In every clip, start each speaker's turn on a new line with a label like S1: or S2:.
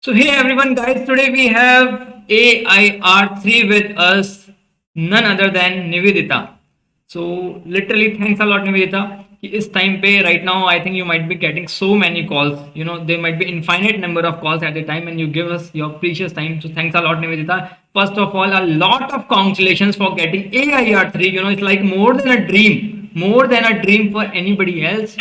S1: So hey everyone guys, today we have AIR3 with us, none other than Nivedita. So literally thanks a lot Nivedita. Is time pay right now I think you might be getting so many calls. There might be infinite number of calls at a time and you give us your precious time. So thanks a lot Nivedita. First of all, a lot of congratulations for getting AIR3. It's like more than a dream. More than a dream for anybody else.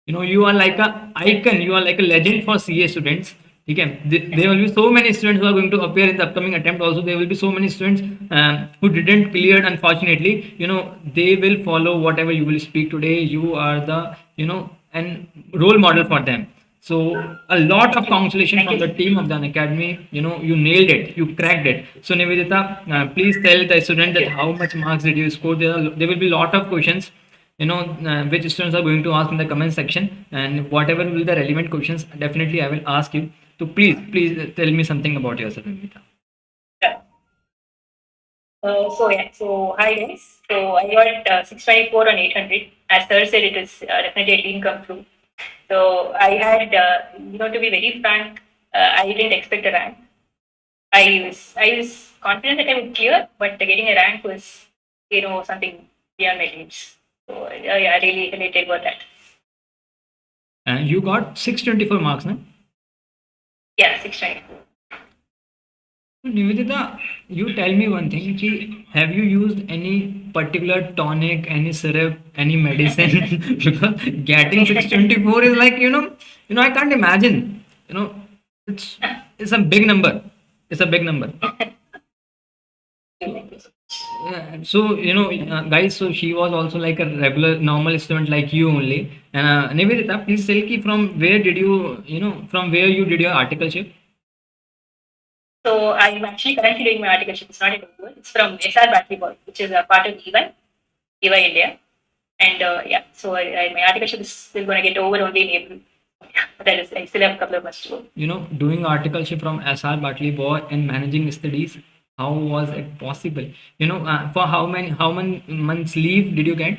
S1: You are like a icon, you are like a legend for CA students. Okay, there will be so many students who are going to appear in the upcoming attempt. Also, there will be so many students who didn't clear. Unfortunately, they will follow whatever you will speak today. You are the and role model for them. So a lot of congratulations
S2: Thank
S1: from the
S2: you.
S1: team of the Unacademy. You nailed it. You cracked it. So Nivedita, please tell the student
S2: Thank
S1: that
S2: you.
S1: how much marks did you score. There will be a lot of questions which students are going to ask in the comment section, and whatever will be the relevant questions definitely I will ask you. So please tell me something about yourself, Amita.
S2: Yeah. So hi guys. So I got 624 on 800. As sir said, it is definitely a dream come true. So I had, to be very frank, I didn't expect a rank. I was confident that I would clear, but getting a rank was, something beyond my dreams. So I really related about that.
S1: And you got 624 marks, no?
S2: Yeah, 624.
S1: Nivedita, you tell me one thing. Have you used any particular tonic, any syrup, any medicine? Because getting 624 is like I can't imagine. It's it's a big number. It's a big number.
S2: Thank you.
S1: So guys, so she was also like a regular normal student like you only. And Nivedita, please tell me from where did from where you did your articleship?
S2: So I'm actually currently doing my articleship. It's not in Google. It's from SR Battery Boy, which is a part of EY India. And my articleship is still going to get over only in April. But that is, I still have a couple of months to go.
S1: Doing articleship from SR Bartley Boy and managing studies. How was it possible? For how many months leave did you get?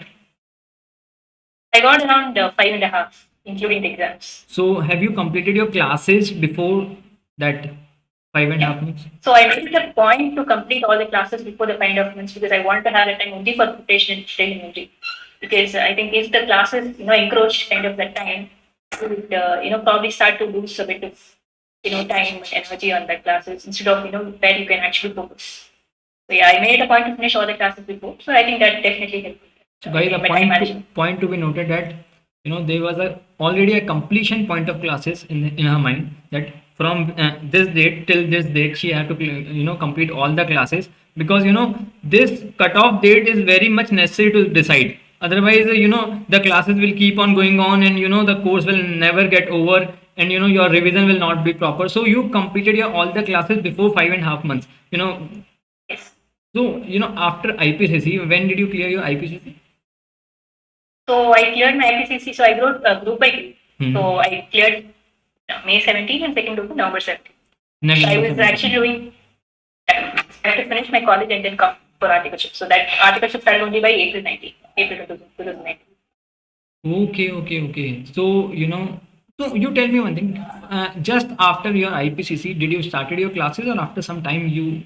S2: I got around 5.5, including the exams.
S1: So have you completed your classes before that five and a
S2: Yeah.
S1: half months?
S2: So I made it a point to complete all the classes before the 5.5 months because I want to have a time only for preparation and training only. Because I think if the classes, encroach kind of that time, you would, probably start to lose a bit of, time and energy on the classes instead of, where you can actually focus. So yeah, I made it a point to finish all the classes before. So I think that definitely helped
S1: So guys, a
S2: in my time management.
S1: point to be noted that there was already a completion point of classes in her mind that from this date till this date she had to complete all the classes, because this cutoff date is very much necessary to decide. Otherwise, the classes will keep on going on, and the course will never get over, and your revision will not be proper. So you completed your all the classes before 5.5 months.
S2: Yes.
S1: So after IPCC, when did you clear your IPCC?
S2: So I cleared my epitome. So I wrote group by group. So
S1: Hmm.
S2: I cleared May 17 and second group November 17. So I
S1: November
S2: was actually
S1: 17.
S2: doing, I had to finish my college and then come for articleship. So that articleship started only by April 19, April 2019.
S1: Okay. So so you tell me one thing. Just after your IPCC, did you started your classes, or after some time you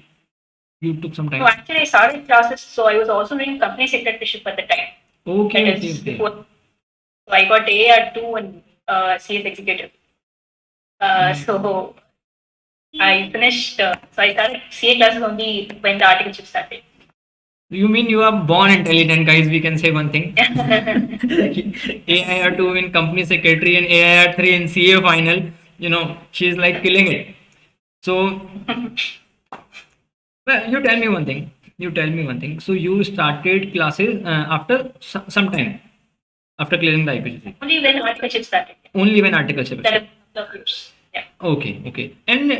S1: took some
S2: So
S1: time?
S2: actually I started classes. So I was also doing company secretaryship at the time. That is
S1: Okay.
S2: before. So I got AR2 and CS executive.
S1: Mm.
S2: So I finished, so I started CA classes only when the articleship started.
S1: You mean you are born intelligent, guys? We can say one thing. AIR2 in company secretary and AIR3 in CA final. She's like killing it. So, well, you tell me one thing. You tell me one thing. So you started classes after some time after clearing the IPCC.
S2: Only when articleship started.
S1: Only when articleship
S2: That
S1: started.
S2: is a couple of years. Yeah.
S1: Okay. And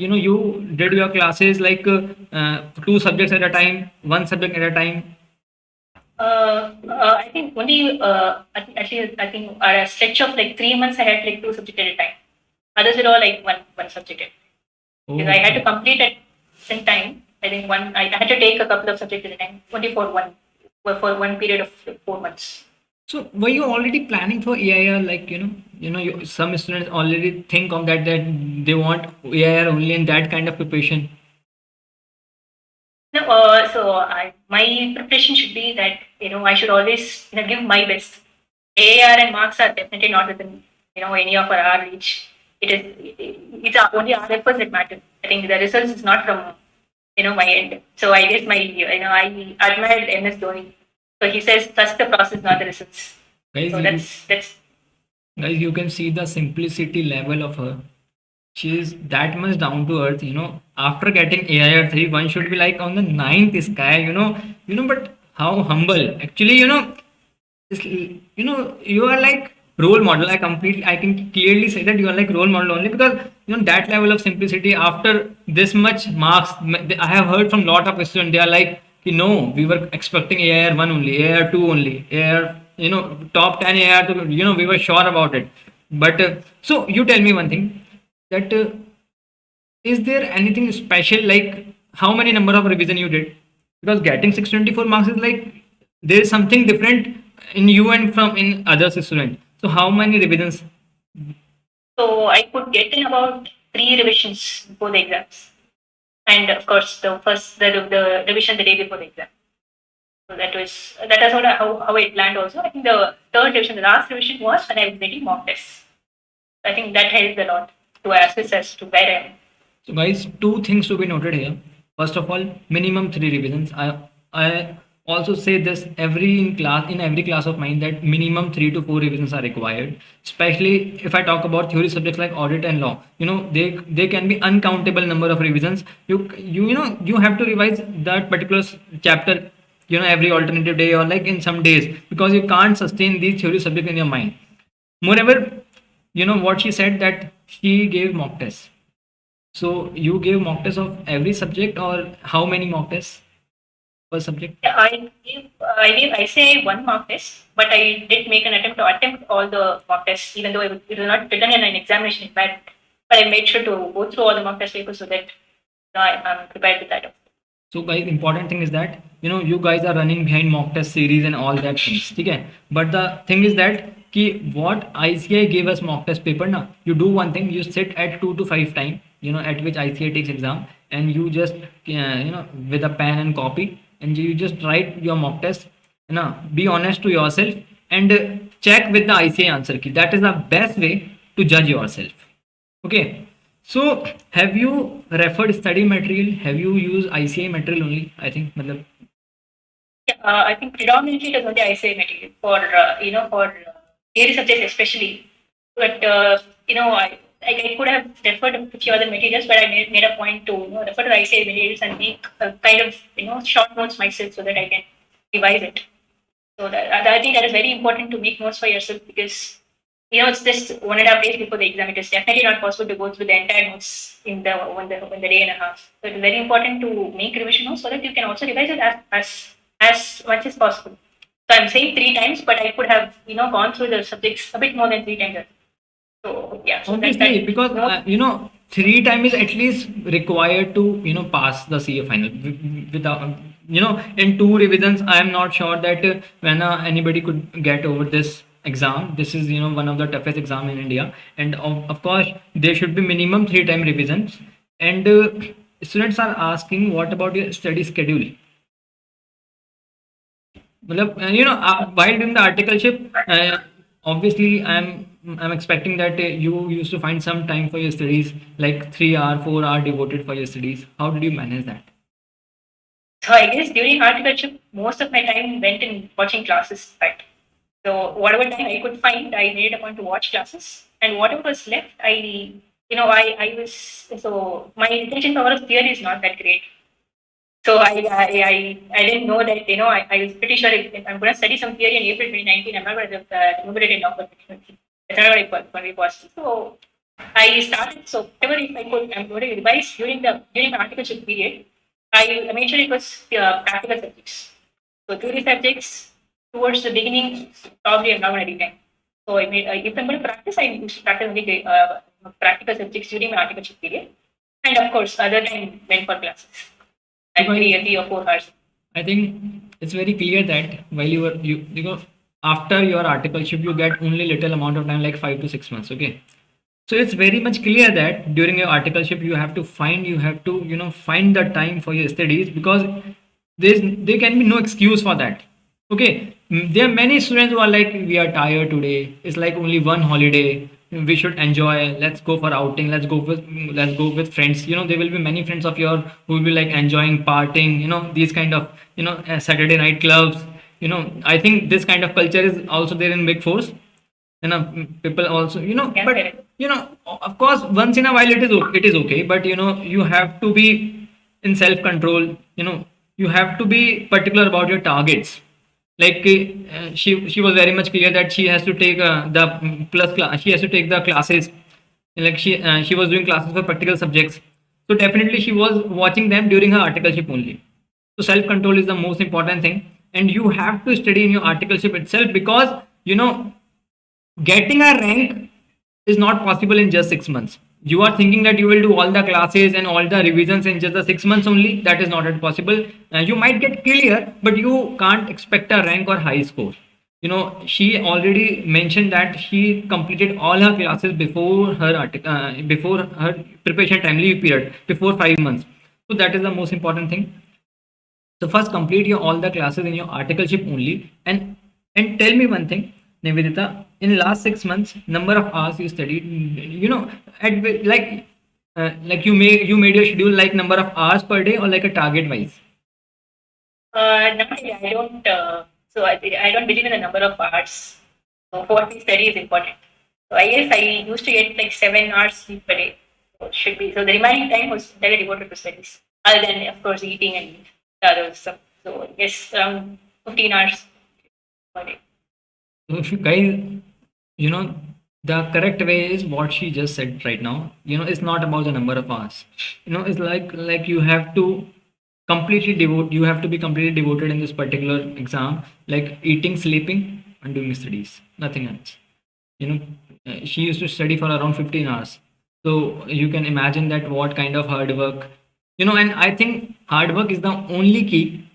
S1: you did your classes like two subjects at a time, one subject at a time.
S2: I think only actually I think a stretch of like 3 months I had like two subjects at a time. Others were all like one subject at a time. Because I had to
S1: Okay.
S2: complete at in time. I think I had to take a couple of subjects at a time, only for one period of like 4 months.
S1: So were you already planning for AIR? Like, some students already think of that they want AIR only in that kind of preparation.
S2: No, my preparation should be that I should always give my best. AR and marks are definitely not within any of our reach. It's only our efforts that matter. I think the results is not from my end. So I guess I admired MS Dhoni. So he says trust the process, not the results.
S1: Guys,
S2: So that's
S1: guys, you can see the simplicity level of her. She is that much down to earth. After getting AIR 3, one should be like on the ninth sky. But how humble. Actually, you are like role model. I can clearly say that you are like role model only because that level of simplicity after this much marks. I have heard from lot of students. They are like, no, we were expecting AIR 1 only, AIR 2 only, AIR, top 10 AIR 2, we were sure about it. But so you tell me one thing, that is there anything special, like how many number of revision you did? Because getting 624 marks is like there is something different in you and from in other student. So how many revisions?
S2: so I could get in about 3 revisions before the exams, and of course the revision the day before the exam. So that was what how it planned also. I think the third revision, the last revision was when I was taking mock tests. I think that helped a lot to assess as to where I am.
S1: So guys, two things to be noted here. First of all, minimum 3 revisions. I also say this in every class of mine, that minimum 3 to 4 revisions are required. Especially if I talk about theory subjects like audit and law, they can be uncountable number of revisions. You have to revise that particular chapter, every alternative day or like in some days, because you can't sustain these theory subjects in your mind. Moreover, what she said, that she gave mock tests. So you gave mock tests of every subject, or how many mock tests per subject?
S2: Yeah, I say one mock test, but I did make an attempt to attempt all the mock tests, even though it was not written in an examination environment. But I made sure to go through all the mock test papers so that I'm prepared with that.
S1: So guys, important thing is that you guys are running behind mock test series and all that things. Okay, but the thing is that what ICI gave us mock test paper now. You do one thing, you sit at 2 to 5 time, at which ICI takes exam, and you just with a pen and copy, and you just write your mock test. Be honest to yourself, and check with the ICI answer key. That is the best way to judge yourself. Okay. So, have you referred study material? Have you used ICI material only? I think, matlab,
S2: Yeah, I think predominantly it is only ICA material for for theory subjects especially. But I could have referred to a few other materials, but I made a point to refer to the ICA materials and make a kind of short notes myself so that I can revise it. So I think that is very important to make notes for yourself because it's just 1.5 days before the exam. It is definitely not possible to go through the entire notes in the one the day and a half. So it is very important to make revision notes so that you can also revise it as much as possible. So I'm saying 3 times, but I could have gone through the subjects a bit more than 3 times. So yeah, so
S1: obviously, because
S2: note,
S1: 3 time is at least required to pass the CA final. Without in 2 revisions, I am not sure that when anybody could get over this exam. This is one of the toughest exam in India, and of course there should be minimum 3 time revisions. And students are asking, what about your study schedule? Matlab, while doing the articleship, obviously I'm expecting that you used to find some time for your studies, like 3 hour, 4 hour devoted for your studies. How did you manage that?
S2: so I guess during articleship, most of my time went in watching classes, right? So whatever time I could find, I made a point to watch classes, and whatever was left, I was so my retention power of theory is not that great. So I didn't know that I was pretty sure if I'm going to study some theory in April 2019, I'm not going to remember it in November 2020. That's not going to be possible. So I started. So whatever if I could, I'm going to revise during my articleship period. I made sure it was practical subjects. So theory subjects towards the beginning, probably I'm not going to retain. So I made if I'm going to practice, I used to practice only practical subjects during my articleship period, and of course other time went for classes at
S1: Because
S2: 3 or 4 hours.
S1: I think it's very clear that while you after your articleship you get only little amount of time, like 5 to 6 months. Okay, so it's very much clear that during your articleship you have to find the time for your studies, because there can be no excuse for that. Okay. There are many students who are like, we are tired today, it's like only one holiday, we should enjoy, let's go for outing, let's go with friends. There will be many friends of yours who will be like enjoying partying, these kind of Saturday night clubs. I think this kind of culture is also there in big force. People also,
S2: Yeah,
S1: but
S2: correct.
S1: of course once in a while it is okay, but you have to be in self control. You have to be particular about your targets. Like she was very much clear that she has to take the plus class, she has to take the classes. Like she was doing classes for practical subjects, so definitely she was watching them during her articleship only. So self control is the most important thing, and you have to study in your articleship itself, because getting a rank is not possible in just 6 months. You are thinking that you will do all the classes and all the revisions in just the 6 months only. That is not at possible. You might get clear, but you can't expect a rank or high score. She already mentioned that she completed all her classes before her preparation time leave period, before 5 months. So that is the most important thing. So first complete your all the classes in your articleship only, and tell me one thing, Nivedita, in last 6 months, number of hours you studied, like you made your schedule like number of hours per day or like a target wise.
S2: Not really. I don't. I don't believe in the number of hours. So what we study is important. So I guess I used to get like 7 hours sleep per day. So it should be. So the remaining time was entirely devoted to studies, other than of course eating and the other stuff. So I guess around 15 hours per day.
S1: So if you guys, you know, the correct way is what she just said right now. It's not about the number of hours. It's like you have to you have to be completely devoted in this particular exam, like eating, sleeping, and doing studies, nothing else. you know she used to study for around 15 hours, so you can imagine that what kind of hard work. And I think hard work is the only key,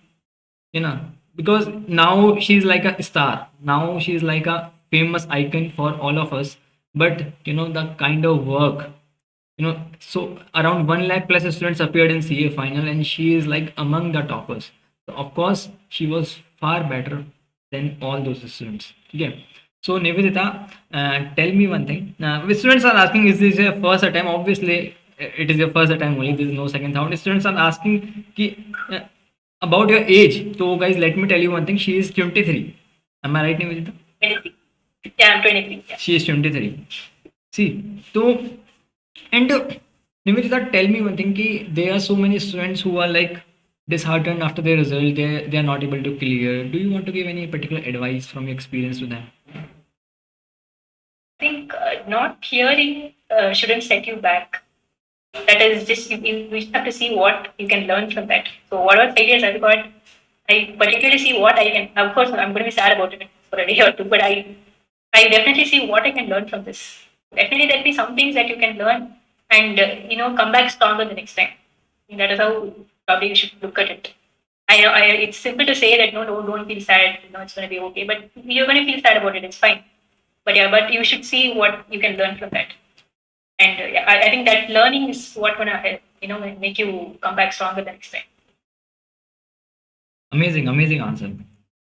S1: you know because now she's like a star, now she's like a famous icon for all of us. But the kind of work, so around 1 lakh plus students appeared in CA final, and she is like among the toppers. So of course she was far better than all those students. Okay. So Nivedita, tell me one thing. Which students are asking, is this your first attempt? Obviously, it is your first attempt only. There is no second round. Students are asking about your age. So guys, let me tell you one thing. She is 23. Am I right, Nivedita?
S2: 23. Yeah, I'm 23. Yeah.
S1: She is 23. See, so, and Nivedita, tell me one thing. Ki there are so many students who are like disheartened after their result. They are not able to clear. Do you want to give any particular advice from your experience with them?
S2: I think not hearing shouldn't set you back. That is just you just have to see what you can learn from that. So whatever failures I've got, I particularly see what I can. Of course, I'm going to be sad about it for a day or two, but I definitely see what I can learn from this. Definitely, there'll be some things that you can learn and come back stronger the next time. I think that is how probably you should look at it. I know it's simple to say that no, don't feel sad. It's going to be okay, but you're going to feel sad about it. It's fine. But yeah, but you should see what you can learn from that. And yeah, I think that learning is what gonna help, make you come back stronger the next time.
S1: Amazing, amazing answer.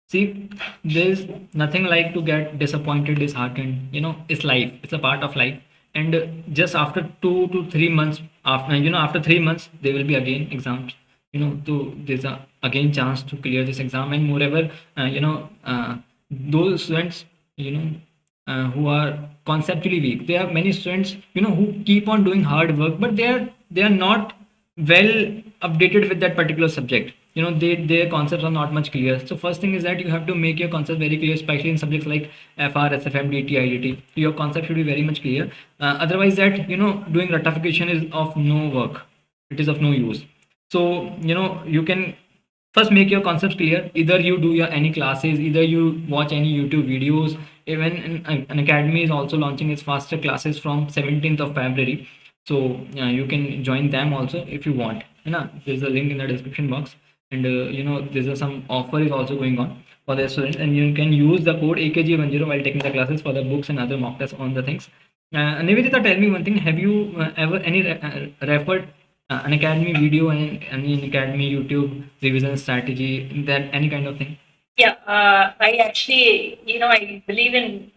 S1: See, there's nothing like to get disappointed, disheartened. It's life. It's a part of life. And just after 2 to 3 months, after 3 months, there will be again exams. There's a again chance to clear this exam. And moreover, those students, who are conceptually weak. There are many students, who keep on doing hard work, but they are not well updated with that particular subject. Their concepts are not much clear. So first thing is that you have to make your concepts very clear, especially in subjects like FR, SFM, DT, IDT. Your concept should be very much clear. Otherwise, that doing rectification is of no work. It is of no use. So you can first make your concepts clear. Either you do your any classes, either you watch any YouTube videos. Even an academy is also launching its faster classes from 17th of February. So you can join them also if you want. There's a link in the description box, and there's some offer is also going on. for the students, and you can use the code AKG10 while taking the classes for the books and other mock tests on the things. Nivedita, tell me one thing. Have you ever referred an academy video and any academy YouTube revision strategy, that any kind of thing?
S2: Yeah, I actually, I believe in,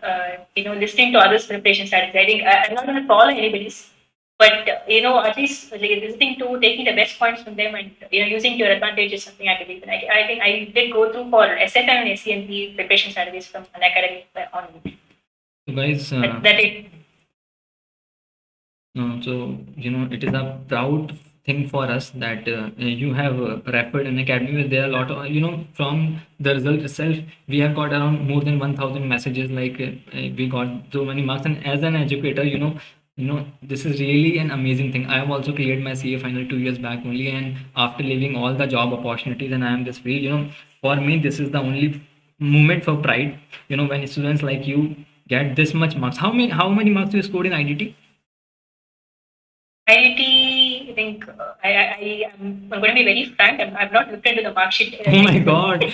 S2: listening to others' preparation strategies. I think I'm not going to follow anybody's, but, at least like, listening to, taking the best points from them and, using to your advantage is something I believe in. I think I did go through for SFM and SCMP preparation strategies from Unacademy on.
S1: So guys,
S2: That it.
S1: so it is a proud thing for us that you have referred an academy where there are a lot of from the result itself we have got around more than 1000 messages, like we got so many marks, and as an educator, this is really an amazing thing. I have also cleared my CA final 2 years back only, and after leaving all the job opportunities, and I am this free. For me, this is the only moment for pride. When students like you get this much marks. How many marks you scored in IDT?
S2: IIT, I think I'm going to be very frank. I've not looked into the mark sheet.
S1: Oh my god.
S2: I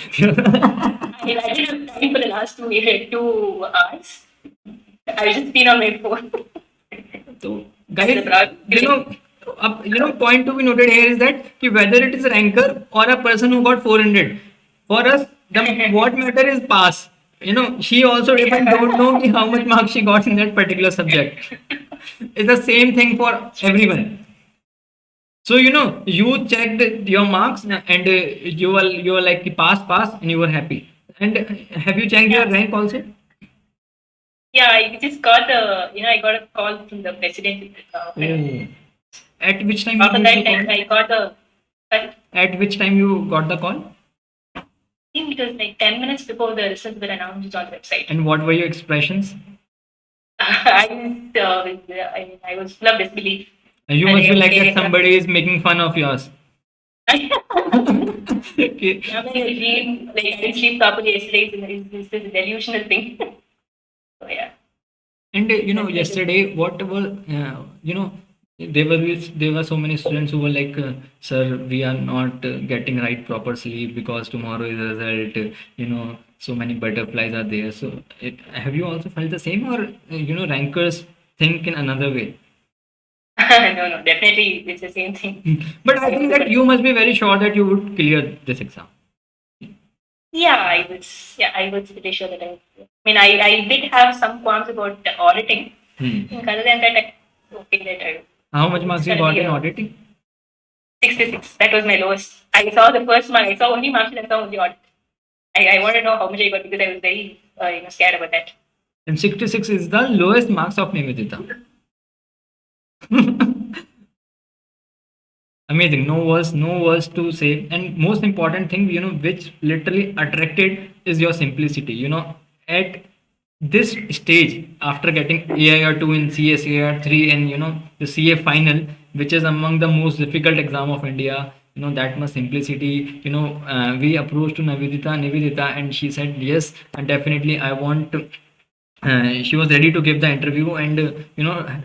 S2: didn't have time for the last 2 hours. I've just been on my phone.
S1: So, guys, point to be noted here is that whether it is a ranker or a person who got 400, for us, what matter is pass. She also even don't know how much marks she got in that particular subject. It's the same thing for everyone. So you checked your marks and you were like pass, and you were happy. And have you checked your rank also?
S2: Yeah, I just got I got a call from the president.
S1: Oh. At which time
S2: After
S1: you
S2: that,
S1: got
S2: I got a.
S1: At which time you got the call?
S2: I think it was like 10 minutes before the results were announced on the website.
S1: And what were your expressions?
S2: I was full of disbelief.
S1: You must be like that somebody is making fun of yours.
S2: Okay. I'm like a dream, like I didn't sleep properly yesterday. It's this delusional thing. So yeah.
S1: And yesterday, what were there were so many students who were like, sir, we are not getting right proper sleep because tomorrow is a result. So many butterflies are there. So have you also felt the same, or rankers think in another way?
S2: No, definitely it's the same thing.
S1: But I think that you must be very sure that you would clear this exam.
S2: Yeah, I was pretty sure that I did have some qualms about the auditing. Other than that, okay that I.
S1: How much marks you got in auditing?
S2: 66. That was my lowest. I saw the first mark. I saw only marks and I saw only audit. I want to know how much I got because I was very scared about that.
S1: And 66 is the lowest marks of Nivedita. Amazing. No words to say. And most important thing, which literally attracted is your simplicity. At this stage, after getting AIR2 in CA, AIR3, and the CA final, which is among the most difficult exam of India, that much simplicity. We approached to Nivedita, and she said yes, and definitely I want to. She was ready to give the interview, and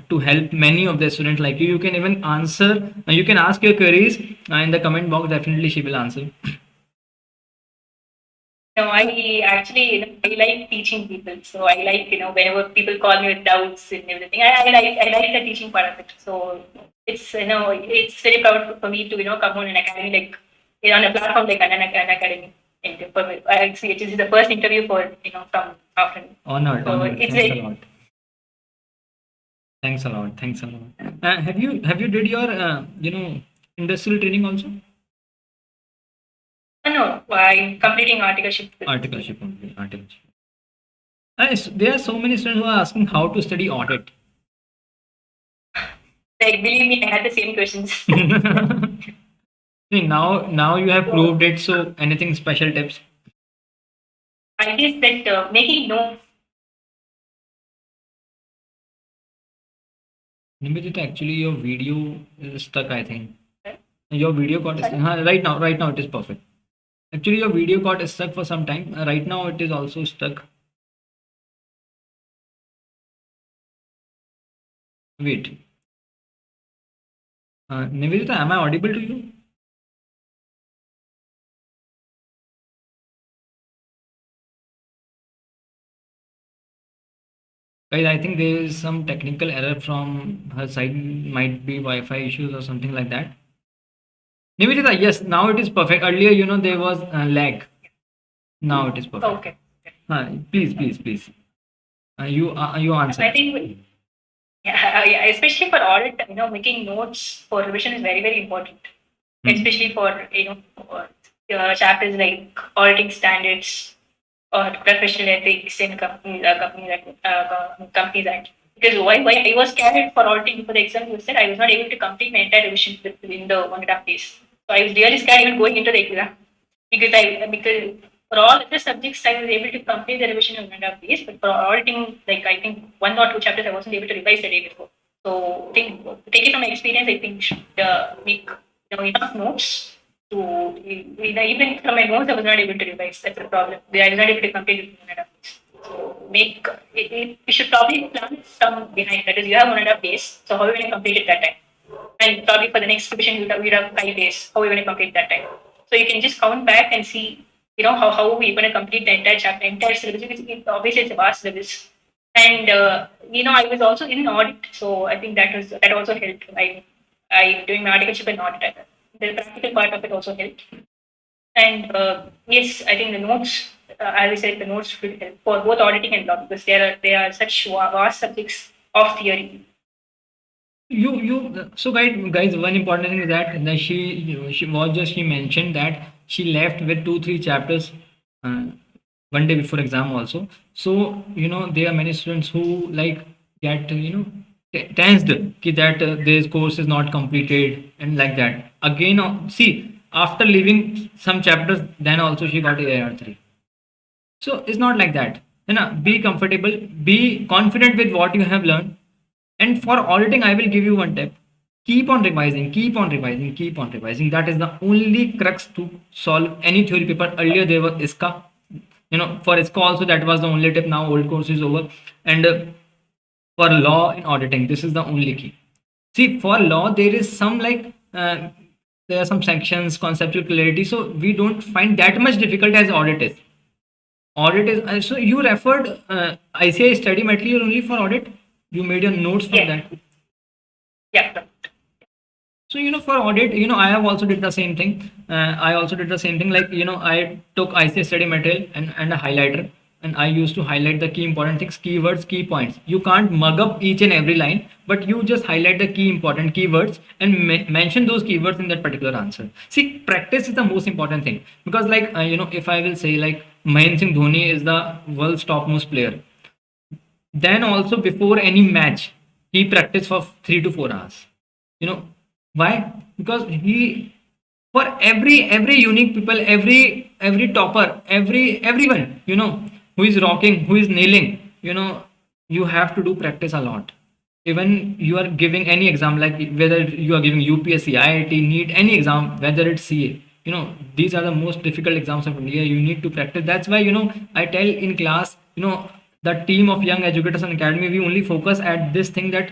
S1: to help many of the students like you. You can even answer. You can ask your queries in the comment box. Definitely, she will answer.
S2: No, I actually I like teaching people. So I like whenever people call me with doubts and everything. I like the teaching part of it. So it's it's very proud for me to come on an academy like on a platform like an academy. And actually, it is the first interview for from afternoon.
S1: Honored.
S2: So
S1: Honored.
S2: it's
S1: Thanks a lot. Thanks a lot. Thanks a lot. Have you did your industrial training also?
S2: No, I'm completing articleship.
S1: Articleship only. Articleship. There are so many students who are asking how to study audit.
S2: Like believe me, I had the same questions.
S1: See, now you have proved it. So anything special tips?
S2: I guess that making notes.
S1: Nivedita, actually your video is stuck, I think. Your video got right now it is perfect. Actually, your video got stuck for some time. Right now it is also stuck. Wait. Nivedita, am I audible to you? Guys, I think there is some technical error from her side. Might be Wi-Fi issues or something like that. Nivedita, yes, now it is perfect. Earlier, there was lag. Now it is perfect.
S2: Okay.
S1: Please. You answer.
S2: I think, yeah, especially for audit, making notes for revision is very, very important. Especially for, chapters like auditing standards or professional ethics in companies act. Because why I was carried for auditing for the exam, you said I was not able to complete my entire revision within the 1.5 days. So I was really scared even going into the exam because for all other subjects I was able to complete the revision in 1.5 days, but for auditing, like I think 1 or 2 chapters I wasn't able to revise the day before. So take it from my experience, I think you should make enough notes to even from my notes I was not able to revise. That's the problem. I was not able to complete it in 1.5 days. So you should probably plan some behind that. Is you have 1.5 days. So how are you going to complete it that time? And probably for the next revision you'd have 5 days. How are you going to complete that time? So you can just count back and see how we're going to complete the entire chapter, entire syllabus. Because obviously it's a vast syllabus. And I was also in an audit, so I think that also helped. I doing my articleship in audit. The practical part of it also helped. And yes, I think the notes, as I said, the notes should help for both auditing and law because they are such vast subjects of theory.
S1: So guys, one important thing is that she mentioned that she left with 2-3 chapters one day before exam also. So there are many students who get tensed that this course is not completed and like that. Again, see, after leaving some chapters, then also she got AR3. So it's not like that. Be comfortable, be confident with what you have learned. And for auditing, I will give you one tip. Keep on revising. That is the only crux to solve any theory paper. Earlier there was ISCA. For ISCA also that was the only tip. Now old course is over. And for law and auditing, this is the only key. See, for law, there is some there are some sections, conceptual clarity. So we don't find that much difficult as audit is. Audit is, so you referred ICA study material only for audit? You made your notes from that?
S2: Yeah.
S1: So, for audit, I have also did the same thing. I also did the same thing. I took ICA study material and a highlighter. And I used to highlight the key important things, keywords, key points. You can't mug up each and every line, but you just highlight the key important keywords and mention those keywords in that particular answer. See, practice is the most important thing because if I will say Mahendra Singh Dhoni is the world's topmost player, then also before any match, he practiced for 3 to 4 hours. Why? Because he, for every unique people, every topper, everyone, who is rocking, who is nailing, you have to do practice a lot. Even you are giving any exam, like whether you are giving UPSC, IIT, NEET, any exam, whether it's CA, these are the most difficult exams of India. You need to practice. That's why, I tell in class, the team of young educators on Academy, we only focus at this thing that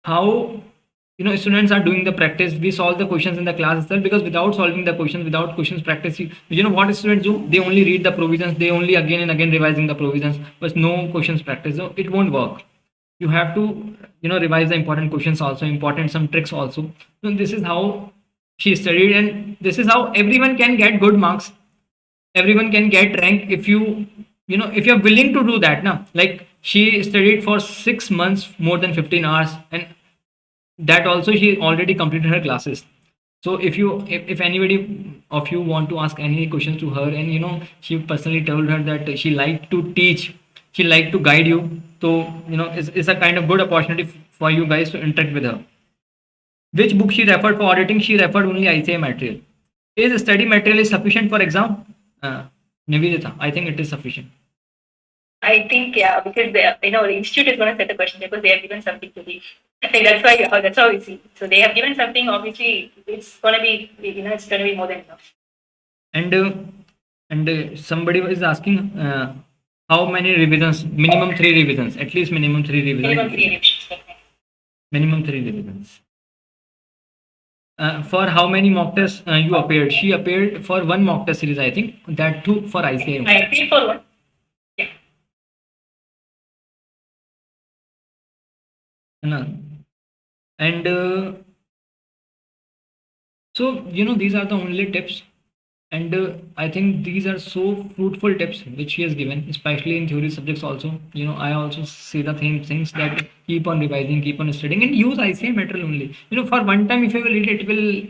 S1: how students are doing the practice. We solve the questions in the class itself because without solving the questions, without questions practice, what students do? They only read the provisions, they only again and again revising the provisions, but no questions practice. So it won't work. You have to revise the important questions also, important some tricks also. So this is how she studied, and this is how everyone can get good marks, everyone can get rank if if you're willing to do that now. Like she studied for 6 months, more than 15 hours, and that also she already completed her classes. So if anybody of you want to ask any questions to her, and she personally told her that she liked to teach, she liked to guide you, so it's a kind of good opportunity for you guys to interact with her. Which book she referred for auditing? She referred only ICA material. Is study material is sufficient for exam? Nivedita, I think it is sufficient.
S2: I think because the institute is going to set the question because they have given something to the. I think that's how we see. So they have given something. Obviously, it's going to be it's going to be more than enough.
S1: And somebody is asking how many revisions? Minimum 3 revisions. At least minimum 3 revisions.
S2: Minimum 3 revisions.
S1: Minimum 3 revisions. For how many mock tests you appeared? She appeared for 1 mock test series, I think. That too for ICA.
S2: I appeared for 1.
S1: है ना? And so these are the only tips, and I think these are so fruitful tips which she has given, especially in theory subjects also. I also say the same things, that keep on revising, keep on studying, and use ICA material only. For one time, if you will read it, will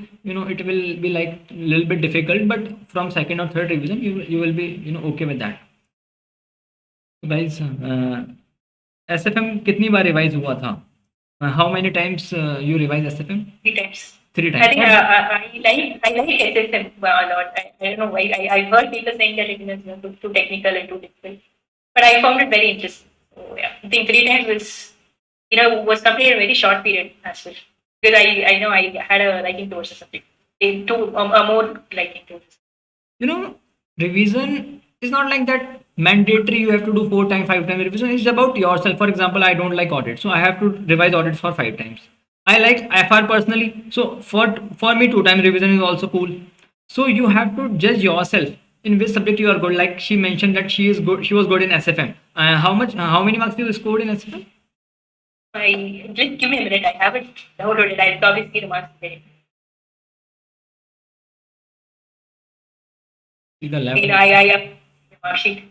S1: it will be like a little bit difficult, but from second or third revision, you will be okay with that. So guys, SFM कितनी बार revise हुआ था? How many times you revise SFM?
S2: 3 times.
S1: 3
S2: I
S1: times.
S2: think I like SSM a lot. I don't know why. I've heard people saying that it is too technical and too difficult, but I found it very interesting. So yeah, I think 3 times was completed in a very short period as well. Because I know I had a liking towards the subject, a more liking towards it.
S1: Revision is not like that mandatory you have to do 4 times, 5 times revision. It's about yourself. For example, I don't like audit, so I have to revise audits for 5 times. I like FR personally, so for me 2 times revision is also cool. So you have to judge yourself in which subject you are good. Like she mentioned that she was good in SFM. How many marks you scored in SFM?
S2: Just give me a minute. I haven't downloaded it. I'll probably see the marks today.
S1: See the level.
S2: I have the mark sheet.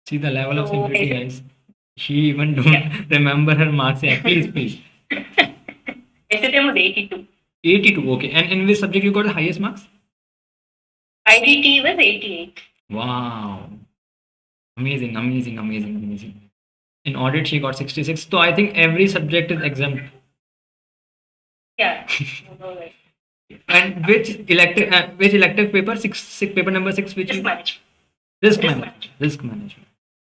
S1: See the level of
S2: So,
S1: simplicity,
S2: okay.
S1: guys. She even don't remember her marks. Yeah, please.
S2: SSM was 82.
S1: 82. Okay. And in which subject you got the highest marks?
S2: IDT was 88.
S1: Wow. Amazing. In audit, she got 66. So I think every subject is exempt.
S2: Yeah.
S1: And which elective paper? Paper number 6, which
S2: Risk management.
S1: Risk management.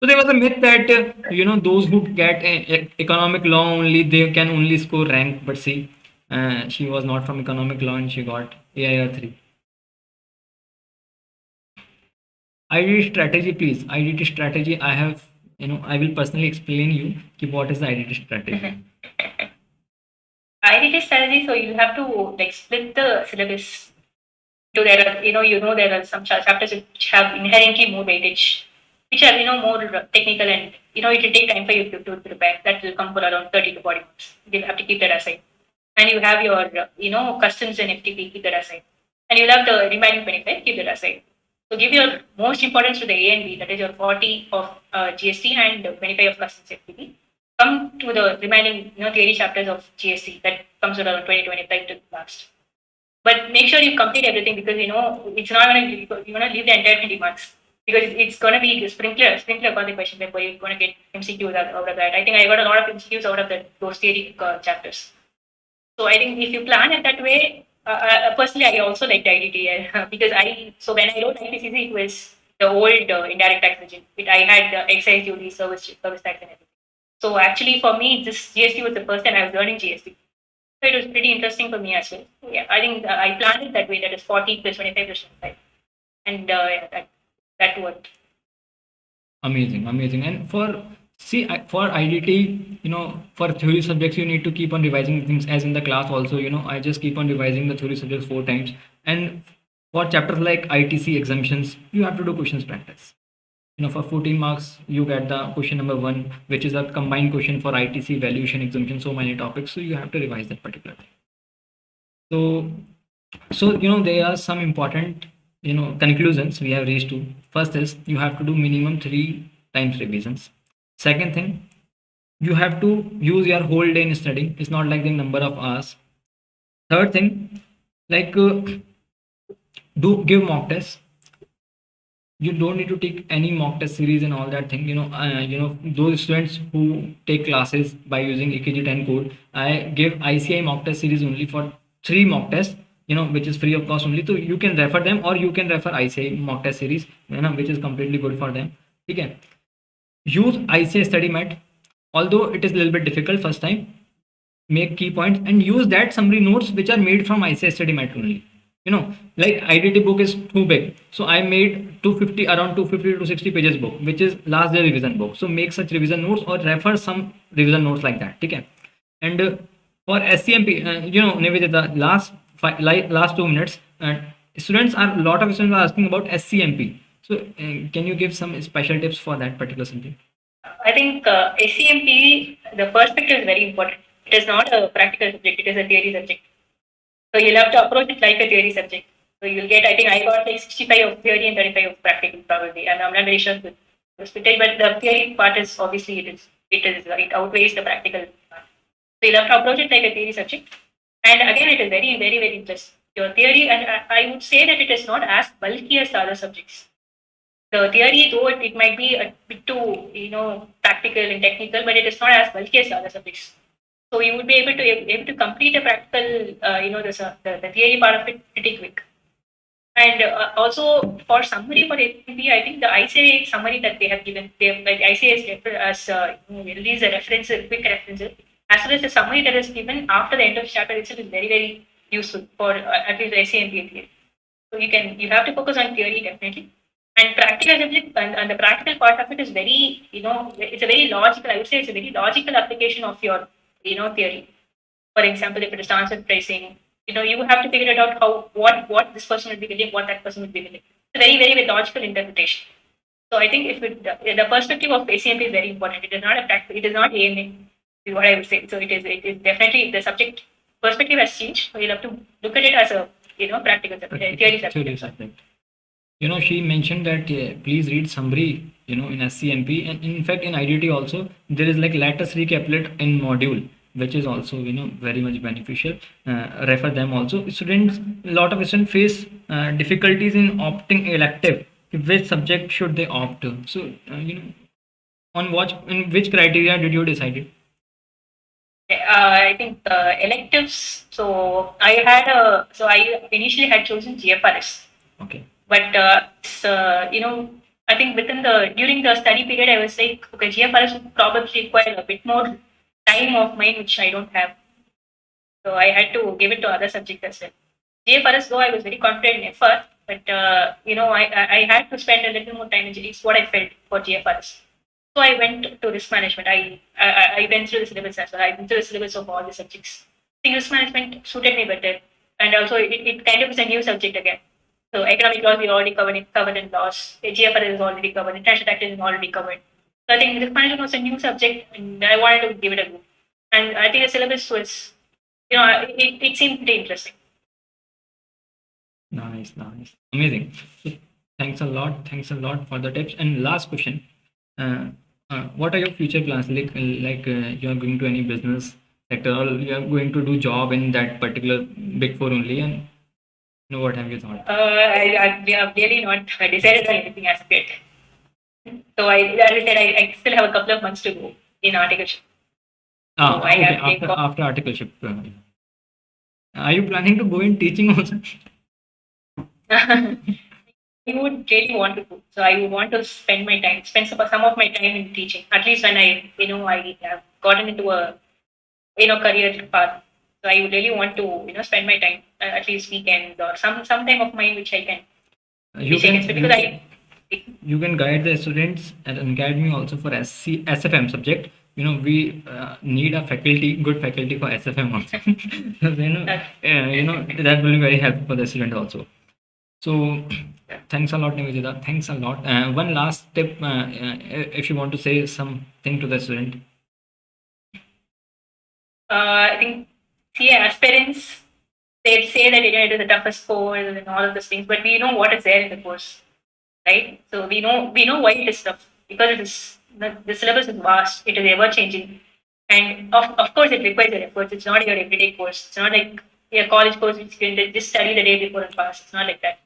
S1: So there was a myth that those who get economic law only, they can only score rank. But see, she was not from economic law and she got AIR 3. IDT strategy, please. IDT strategy. I will personally explain you what is the IDT strategy.
S2: IDT strategy. So you have to split the syllabus. So there are there are some chapters which have inherently more weightage, which are more technical, and it will take time for you to prepare. That will come for around 30 to 40 minutes. You'll have to keep that aside. And you have your customs and FTP, keep that aside. And you'll have the remaining 25, keep that aside. So give your most importance to the A and B, that is your 40 of GST and 25 of customs FTP. Come to the remaining theory chapters of GST that comes around 2025 to last. But make sure you complete everything, because it's not going to leave the entire 20 marks, because it's going to be sprinkler on the question paper. You're going to get MCQs out of that. I think I got a lot of MCQs out of those theory chapters. So I think if you plan it that way, personally I also liked IDT because when I wrote Ipcc, it was the old indirect tax regime. I had excise duty, service tax, and everything. So actually for me, this GST was the first time I was learning GST. So it was pretty interesting for me as well. Yeah, I think I planned it that way. That is 40 plus 25 plus 25, and that worked.
S1: Amazing. And for IDT, for theory subjects, you need to keep on revising things, as in the class also. I just keep on revising the theory subjects 4 times. And for chapters like ITC exemptions, you have to do questions practice. For 14 marks, you get the question number 1, which is a combined question for ITC, valuation, exemption, so many topics. So you have to revise that particular thing. So there are some important conclusions we have reached to. First is, you have to do minimum 3 times revisions. Second thing, you have to use your whole day in studying. It's not like the number of hours. Third thing, like give mock tests. You don't need to take any mock test series and all that thing. Those students who take classes by using EKG 10 code, I give ICI mock test series only for 3 mock tests, which is free of cost only. So you can refer them, or you can refer ICI mock test series, which is completely good for them. Okay. Use ICI study mat, although it is a little bit difficult first time. Make key points and use that summary notes which are made from ICI study mat only. Like IDT book is too big, so I made around 250 to 60 pages book, which is last day revision book. So make such revision notes or refer some revision notes like that. Okay. And for SCMP, Nivedita, last 2 minutes, a lot of students are asking about SCMP. So, can you give some special tips for that particular subject?
S2: I think SCMP, the perspective is very important. It is not a practical subject, it is a theory subject. So you'll have to approach it like a theory subject. So you'll get, I think I got like 65 of theory and 35 of practical probably. I'm not very sure with percentage, but the theory part is obviously it outweighs the practical part. So you'll have to approach it like a theory subject. And again, it is very, very, very interesting. Your theory, and I would say that it is not as bulky as the other subjects. The theory, though it might be a bit too, practical and technical, but it is not as bulky as the other subjects. So you would be able to complete the practical, the theory part of it pretty quick. And also for summary for APP, I think the ICA summary that they have given, like ICA released a reference, a quick reference, as well as the summary that is given after the end of the chapter itself is very, very useful for at least the SCA and theory. So you have to focus on theory definitely. And practical subject and the practical part of it is very, it's a very logical, I would say it's a very logical application of your, theory. For example, if it is transfer pricing, you have to figure it out what this person would be willing, what that person would be willing. It's a very, very, very logical interpretation. So I think if the perspective of ACMP is very important. It is not a practical, it is not AMA, is what I would say. So it is definitely the subject perspective has changed. So you'll have to look at it as a practical subject, theory subject.
S1: She mentioned that please read summary, in SCMP, and in fact in IDT also there is like let us recapitulate in module, which is also very much beneficial. Refer them also. Students, a lot of students face difficulties in opting elective. Which subject should they opt? So in which criteria did you decide it?
S2: I think electives. So I initially had chosen GFRS.
S1: Okay.
S2: But I think during the study period, I was like, okay, GFRS would probably require a bit more time of mine, which I don't have. So I had to give it to other subjects as well. GFRS, though, I was very confident in effort, but I had to spend a little more time. It's what I felt for GFRS. So I went to risk management. I went through the syllabus as well. I went through the syllabus of all the subjects. I think risk management suited me better, and also it kind of is a new subject again. So economic laws we already covered in laws. GFRS is already covered. International taxation is already covered. So I think risk management was a new subject, and I wanted to give it a go. And I think the syllabus was, it seemed pretty interesting.
S1: Nice, amazing. So, thanks a lot for the tips. And last question, what are your future plans? Like you are going to any business sector, or you are going to do job in that particular Big Four only, and what have you thought?
S2: We have really not decided on anything as of yet. So as I said, I still have a couple of months to go in articleship.
S1: Okay. After articleship, are you planning to go in teaching also?
S2: I would really want to go. So I would want to spend some of my time in teaching. At least when I have gotten into a career path. So I would really want to spend my time at least weekends or some time of mine which I can.
S1: You can guide the students at Unacademy also for SFM subject. We need a good faculty for SFM also. That will be very helpful for the student also. So thanks a lot, Nivedita. Thanks a lot. One last tip, if you want to say something to the student.
S2: I think CA aspirants, they say that it is the toughest course and all of those things, but we know what is there in the course, right? So we know why it is tough, because it is the syllabus is vast, it is ever changing, and of course it requires your efforts. It's not your everyday course. It's not like a college course which you can just study the day before and pass. It's not like that.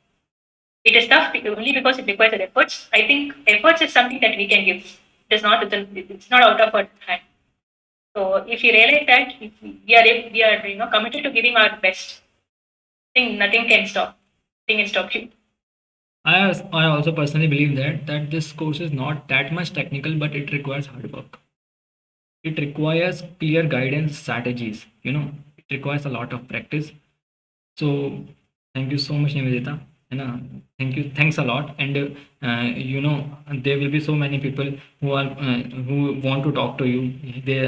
S2: It is tough only because it requires your efforts. I think efforts is something that we can give. It's not out of our hand. So if you realize that, if we are committed to giving our best, I think nothing can stop you.
S1: I also personally believe that this course is not that much technical, but it requires hard work. It requires clear guidance strategies. It requires a lot of practice. So thank you so much, Nivedita. है ना. Thanks a lot. And you know, there will be so many people who want to talk to you. They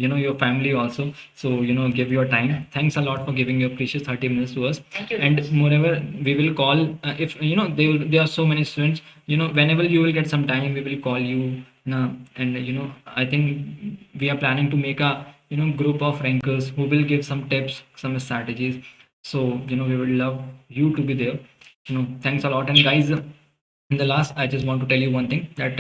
S1: you know, your family also. So you know, give your time. Thanks a lot for giving your precious 30 minutes to us.
S2: Thank you.
S1: And moreover, we will call if you know, there are so many students. You know, whenever you will get some time, we will call you. And you know, I think we are planning to make a, you know, group of rankers who will give some tips, some strategies. So you know, we would love you to be there. You know, thanks a lot. And guys, in the last, I just want to tell you one thing, that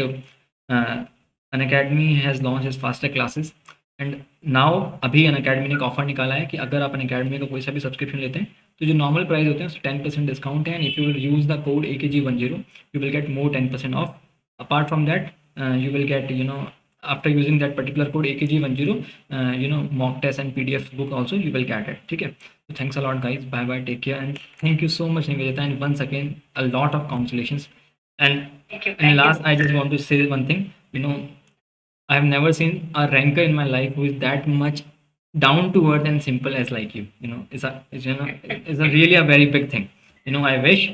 S1: Unacademy has launched its faster classes. And now अभी Unacademy ने एक offer निकाला है कि अगर आप Unacademy का कोई सा भी सब्सक्रिप्शन लेते हैं तो जो नॉर्मल प्राइस होते हैं उससे 10% डिस्काउंट है. And if you will use the code AKG10 you will get more 10% of. Apart from that you will get, you know, after using that particular code AKG10, you know, mock test and PDF book also you will get it. ठीक है. So thanks a lot guys. Bye bye. Take care and thank you so much Nivedita, and once again a lot of congratulations. And
S2: Thank you.
S1: and last, I just want to say one thing. You know, I have never seen a ranker in my life who is that much down to earth and simple as like you. You know, it's you know, it's a really a very big thing. You know, I wish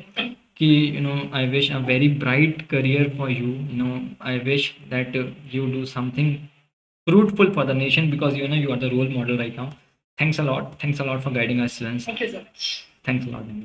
S1: कि you know, I wish a very bright career for you. You know, I wish that you do something fruitful for the nation, because you know, you are the role model right now. Thanks a lot. Thanks a lot for guiding us students.
S2: Thank you so much.
S1: Thanks a lot.